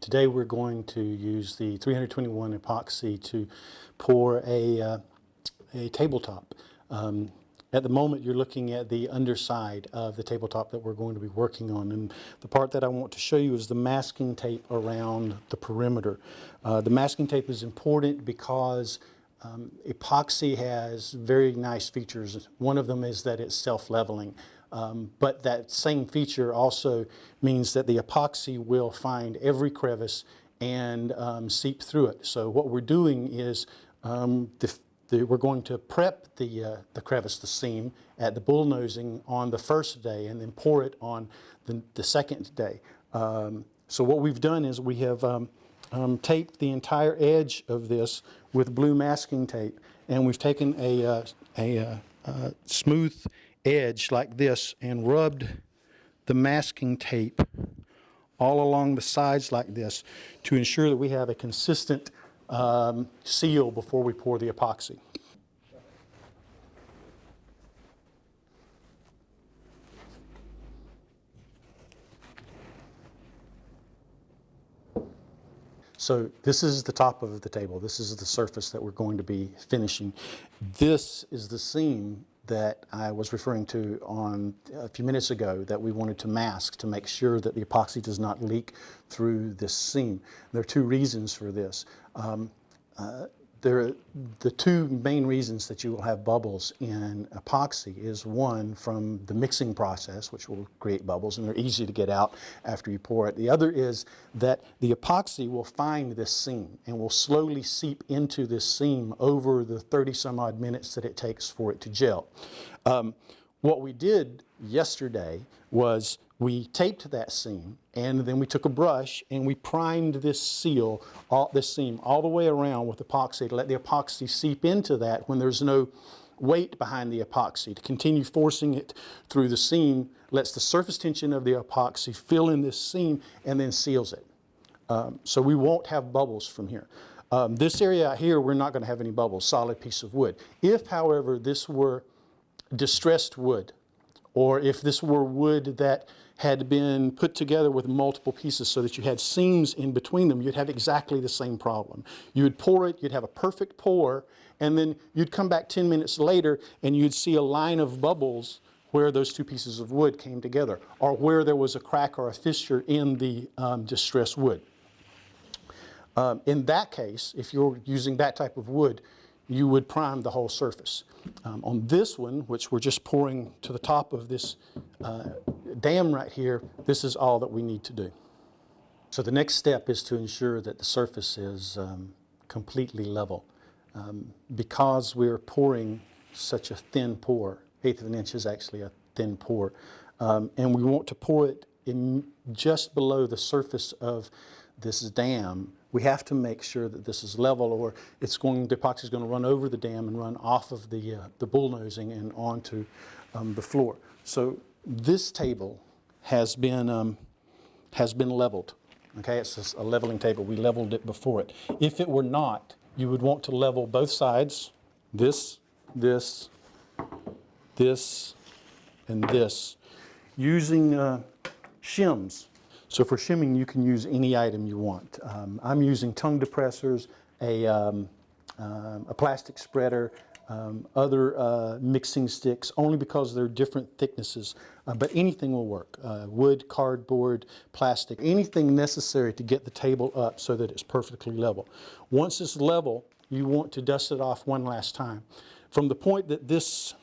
Today we're going to use the 321 epoxy to pour a tabletop. At the moment you're looking at the underside of the tabletop that we're going to be working on, and the part that I want to show you is the masking tape around the perimeter. The masking tape is important because epoxy has very nice features. One of them is that it's self-leveling. But that same feature also means that the epoxy will find every crevice and seep through it. So what we're doing is we're going to prep the crevice, the seam, at the bullnosing on the first day and then pour it on the second day. So what we've done is we have taped the entire edge of this with blue masking tape, and we've taken a smooth edge like this and rubbed the masking tape all along the sides like this to ensure that we have a consistent seal before we pour the epoxy. So this is the top of the table. This is the surface that we're going to be finishing. This is the seam that I was referring to on a few minutes ago that we wanted to mask to make sure that the epoxy does not leak through this seam. There are two reasons for this. The two main reasons that you will have bubbles in epoxy is one from the mixing process, which will create bubbles, and they're easy to get out after you pour it. The other is that the epoxy will find this seam and will slowly seep into this seam over the 30 some odd minutes that it takes for it to gel. What we did yesterday was we taped that seam, and then we took a brush and we primed this seam all the way around with epoxy to let the epoxy seep into that when there's no weight behind the epoxy. To continue forcing it through the seam lets the surface tension of the epoxy fill in this seam and then seals it. So we won't have bubbles from here. This area out here, we're not going to have any bubbles, solid piece of wood. If, however, this were distressed wood, or if this were wood that had been put together with multiple pieces so that you had seams in between them, you'd have exactly the same problem. You would pour it, you'd have a perfect pour, and then you'd come back 10 minutes later and you'd see a line of bubbles where those two pieces of wood came together, or where there was a crack or a fissure in the distressed wood. In that case, if you're using that type of wood, you would prime the whole surface. On this one, which we're just pouring to the top of this dam right here, this is all that we need to do. So the next step is to ensure that the surface is completely level. Because we're pouring such a thin pour, 1/8 of an inch is actually a thin pour, and we want to pour it in just below the surface of this dam, we have to make sure that this is level, or the epoxy is going to run over the dam and run off of the bullnosing and onto the floor. So this table has been leveled. Okay, it's just a leveling table. We leveled it before it. If it were not, you would want to level both sides, this, this, this, and this, using shims. So for shimming, you can use any item you want. I'm using tongue depressors, a plastic spreader, other mixing sticks, only because they're different thicknesses. But anything will work. Wood, cardboard, plastic, anything necessary to get the table up so that it's perfectly level. Once it's level, you want to dust it off one last time. From the point that this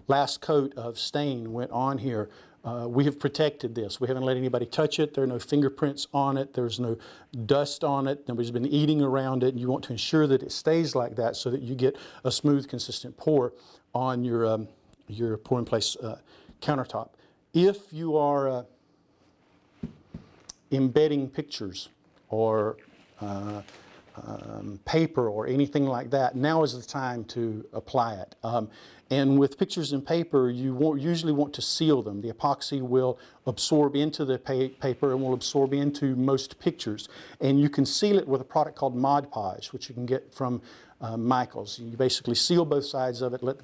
last coat of stain went on here, we have protected this. We haven't let anybody touch it. There are no fingerprints on it. There's no dust on it. Nobody's been eating around it. And you want to ensure that it stays like that so that you get a smooth, consistent pour on your pour-in-place countertop. If you are embedding pictures or paper or anything like that, now is the time to apply it. And with pictures and paper, you usually want to seal them. The epoxy will absorb into the paper and will absorb into most pictures. And you can seal it with a product called Mod Podge, which you can get from Michael's. You basically seal both sides of it, with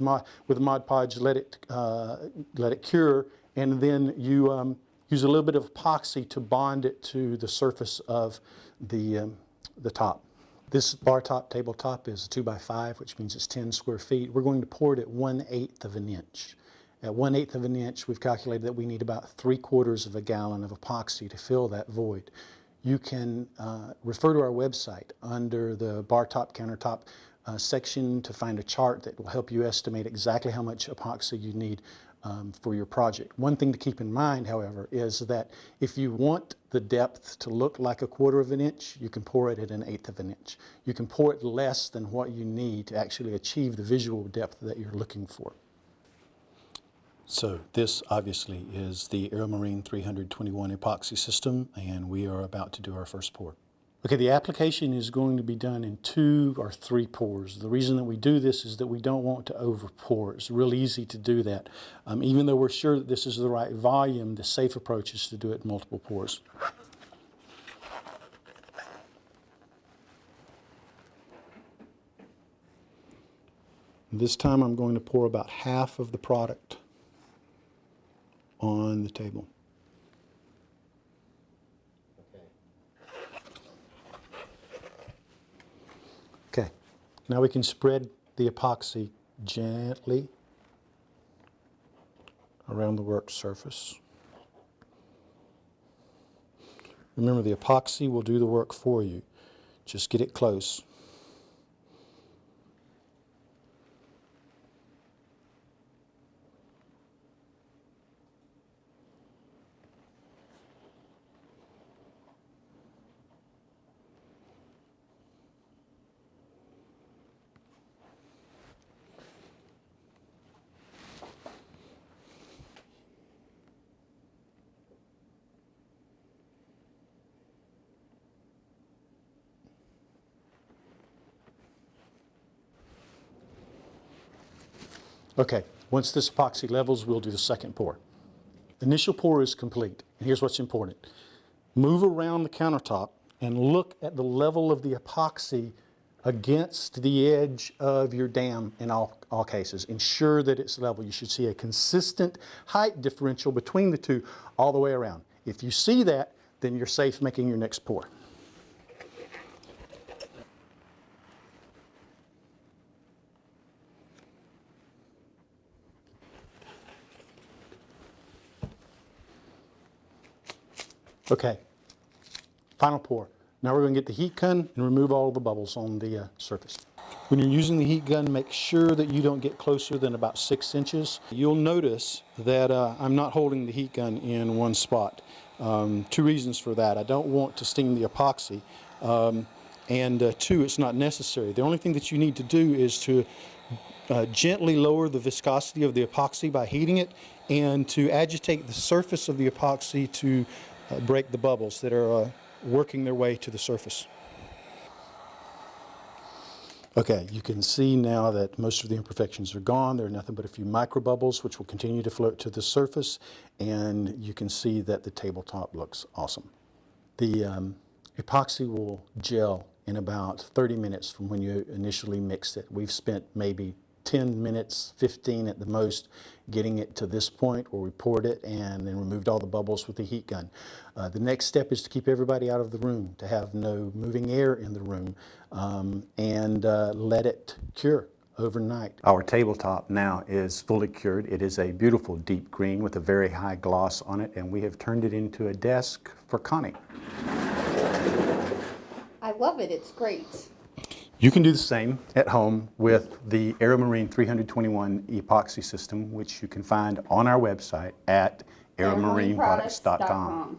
Mod Podge, let it cure, and then you use a little bit of epoxy to bond it to the surface of the top. This bar top tabletop is 2x5, which means it's 10 square feet. We're going to pour it at 1/8 of an inch. At 1/8 of an inch, we've calculated that we need about 3/4 of a gallon of epoxy to fill that void. You can refer to our website under the bar top countertop section to find a chart that will help you estimate exactly how much epoxy you need for your project. One thing to keep in mind, however, is that if you want the depth to look like 1/4 of an inch, you can pour it at 1/8 of an inch. You can pour it less than what you need to actually achieve the visual depth that you're looking for. So this obviously is the AeroMarine 321 epoxy system, and we are about to do our first pour. Okay, the application is going to be done in 2 or 3 pours. The reason that we do this is that we don't want to over pour. It's real easy to do that. Even though we're sure that this is the right volume, the safe approach is to do it in multiple pours. This time I'm going to pour about half of the product on the table. Okay, now we can spread the epoxy gently around the work surface. Remember, the epoxy will do the work for you. Just get it close. Okay, once this epoxy levels, we'll do the second pour. The initial pour is complete, and here's what's important. Move around the countertop and look at the level of the epoxy against the edge of your dam in all cases. Ensure that it's level. You should see a consistent height differential between the two all the way around. If you see that, then you're safe making your next pour. Okay, final pour. Now we're going to get the heat gun and remove all the bubbles on the surface. When you're using the heat gun, make sure that you don't get closer than about 6 inches. You'll notice that I'm not holding the heat gun in one spot. 2 reasons for that. I don't want to sting the epoxy, and 2, it's not necessary. The only thing that you need to do is to gently lower the viscosity of the epoxy by heating it, and to agitate the surface of the epoxy to break the bubbles that are working their way to the surface. Okay, you can see now that most of the imperfections are gone. There are nothing but a few micro bubbles which will continue to float to the surface, and you can see that the tabletop looks awesome. The epoxy will gel in about 30 minutes from when you initially mixed it. We've spent maybe 10 minutes, 15 at the most, getting it to this point where we poured it and then removed all the bubbles with the heat gun. The next step is to keep everybody out of the room, to have no moving air in the room, and let it cure overnight. Our tabletop now is fully cured. It is a beautiful deep green with a very high gloss on it, and we have turned it into a desk for Connie. I love it. It's great. You can do the same at home with the AeroMarine 321 epoxy system, which you can find on our website at aeromarineproducts.com.